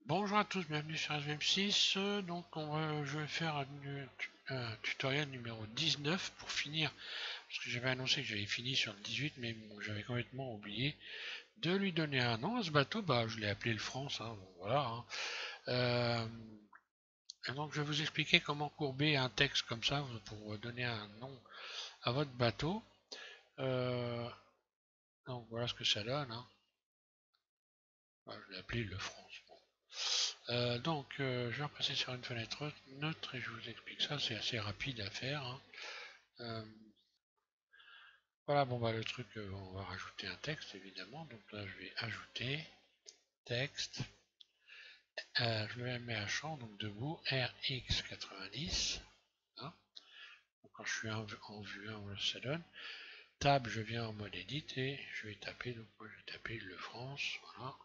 Bonjour à tous, bienvenue sur SVM6. Je vais faire un tutoriel numéro 19 pour finir, parce que j'avais annoncé que j'avais fini sur le 18, mais bon, j'avais complètement oublié de lui donner un nom à ce bateau. Bah, je l'ai appelé le France, hein, bon, voilà. Hein. Euh, et donc, je vais vous expliquer comment courber un texte comme ça pour donner un nom à votre bateau. Euh, donc, voilà ce que ça donne. Hein. Bah, je l'ai appelé le France. Bon. Je vais repasser sur une fenêtre neutre et je vous explique ça, c'est assez rapide à faire. Hein. Euh, voilà, bon bah le truc, on va rajouter un texte évidemment. Donc là, je vais ajouter texte. Je le mets à champ, donc debout, RX90. Hein. Donc quand je suis en vue 1, on ça donne. Tab, je viens en mode edit et je vais taper, donc moi je vais taper le France. Voilà.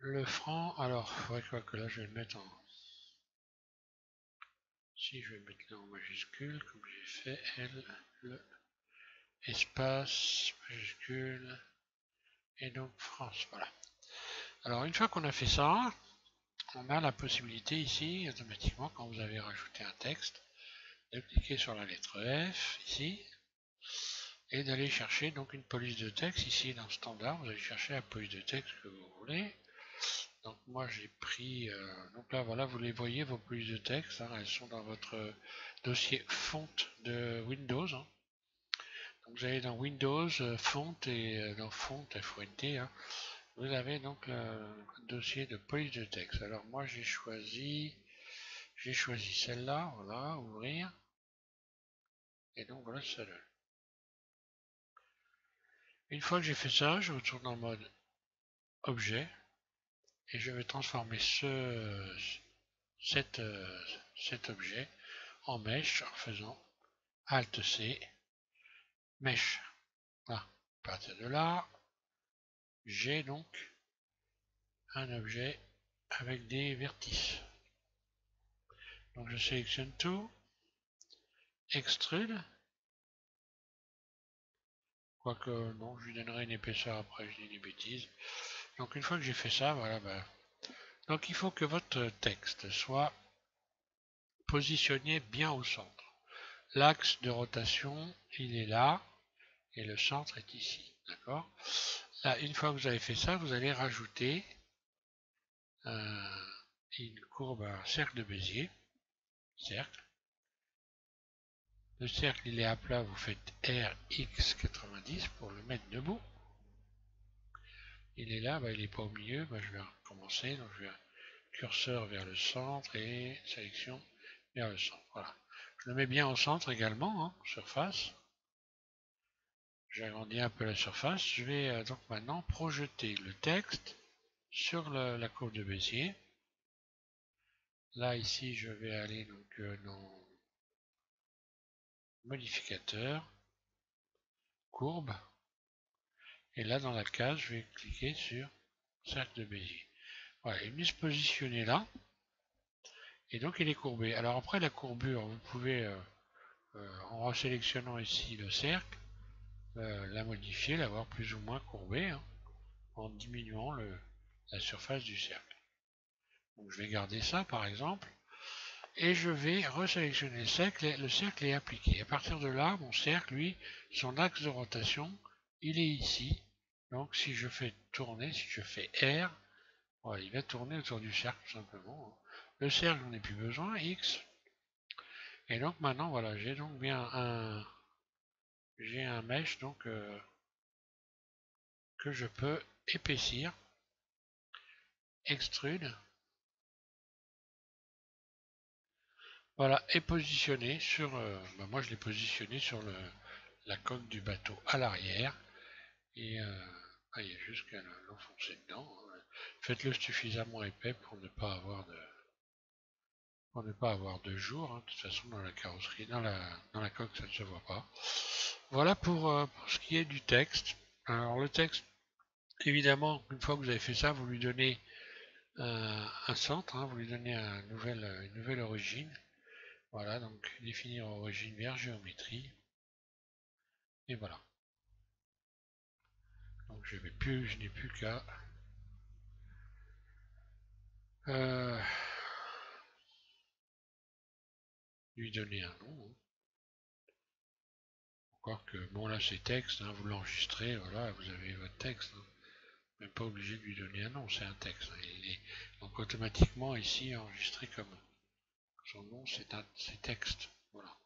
Le franc, alors, il faudrait quoi que là je vais le mettre en. Si je vais mettre là en majuscule, comme j'ai fait L, le espace, majuscule, et donc France, voilà. Alors une fois qu'on a fait ça, on a la possibilité ici, automatiquement, quand vous avez rajouté un texte, de cliquer sur la lettre F, ici, et d'aller chercher donc une police de texte, ici dans Standard, vous allez chercher la police de texte que vous voulez. Donc moi j'ai pris, donc là voilà, vous les voyez, vos polices de texte, hein, elles sont dans votre dossier fonte de Windows. Hein. Donc vous allez dans Windows, Font et dans Font, F-O-N-T, hein, vous avez donc le dossier de police de texte. Alors moi j'ai choisi celle-là, voilà, ouvrir, et donc voilà ce que ça donne. Une fois que j'ai fait ça, je retourne en mode objet, et je vais transformer cet, cet objet en mèche en faisant Alt C, mèche. Voilà. À partir de là, j'ai donc un objet avec des vertices. Donc je sélectionne tout, extrude, quoique non, je lui donnerai une épaisseur après, je dis des bêtises. Donc une fois que j'ai fait ça, voilà, bah, donc il faut que votre texte soit positionné bien au centre. L'axe de rotation, il est là, et le centre est ici, d'accord. Là, une fois que vous avez fait ça, vous allez rajouter une courbe, un cercle de Bézier, cercle. Le cercle, il est à plat, vous faites RX90 pour le mettre debout. Il est là, bah, il n'est pas au milieu, bah, je vais recommencer, donc je vais curseur vers le centre et sélection vers le centre. Voilà. Je le mets bien au centre également, hein, surface. J'agrandis un peu la surface. Je vais donc maintenant projeter le texte sur la courbe de Bézier. Là, ici, je vais aller donc dans modificateur, courbe. Et là, dans la case, je vais cliquer sur cercle de Bézier. Voilà, il est se positionner là. Et donc, il est courbé. Alors après, la courbure, vous pouvez, en resélectionnant ici le cercle, la modifier, l'avoir plus ou moins courbée, hein, en diminuant la surface du cercle. Donc je vais garder ça par exemple, et je vais resélectionner le cercle est appliqué. À partir de là, mon cercle, lui, son axe de rotation, il est ici. Donc si je fais tourner, si je fais R, voilà, il va tourner autour du cercle tout simplement. Le cercle, j'en ai plus besoin, X. Et donc maintenant, voilà, j'ai donc bien j'ai un mesh donc que je peux épaissir, extrude, voilà, et positionné sur, bah moi je l'ai positionné sur la coque du bateau à l'arrière, et il y a juste qu'à l'enfoncer dedans. Hein. Faites-le suffisamment épais pour ne pas avoir de jour. Hein. De toute façon, dans la carrosserie, dans la coque, ça ne se voit pas. Voilà pour ce qui est du texte. Alors le texte, évidemment, une fois que vous avez fait ça, vous lui donnez un centre, hein, vous lui donnez une nouvelle origine. Voilà, donc définir origine vers géométrie. Et voilà. Donc je n'ai plus qu'à Euh, lui donner un nom. Hein. Encore que, bon là c'est texte, hein, vous l'enregistrez, voilà, vous avez votre texte. Hein. Même pas obligé de lui donner un nom, c'est un texte. Hein. Il est donc automatiquement ici enregistré comme son nom, c'est texte. Voilà.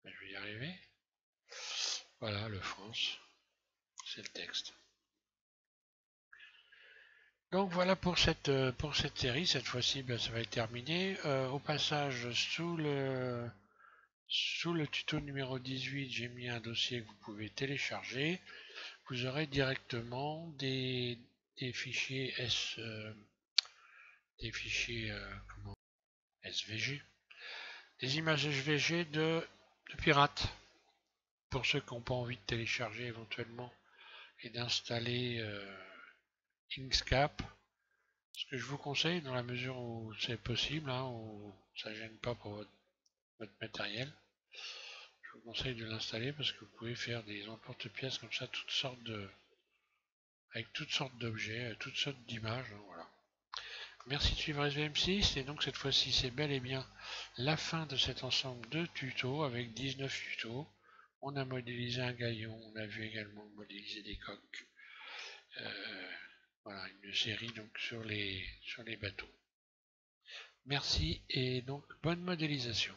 Je vais y arriver. Voilà, le France, c'est le texte. Donc voilà pour cette série. Cette fois-ci, ben, ça va être terminé. Au passage, sous le tuto numéro 18, j'ai mis un dossier que vous pouvez télécharger. Vous aurez directement des fichiers des fichiers SVG, des images SVG de pirates. Pour ceux qui n'ont pas envie de télécharger éventuellement et d'installer Inkscape, ce que je vous conseille dans la mesure où c'est possible, hein, où ça ne gêne pas pour votre matériel, je vous conseille de l'installer parce que vous pouvez faire des emporte-pièces comme ça, avec toutes sortes d'objets, toutes sortes d'images. Hein, voilà. Merci de suivre SVM6 et donc cette fois-ci c'est bel et bien la fin de cet ensemble de tutos avec 19 tutos. On a modélisé un gaillon, on a vu également modéliser des coques. Voilà, une série donc sur les bateaux. Merci et donc bonne modélisation.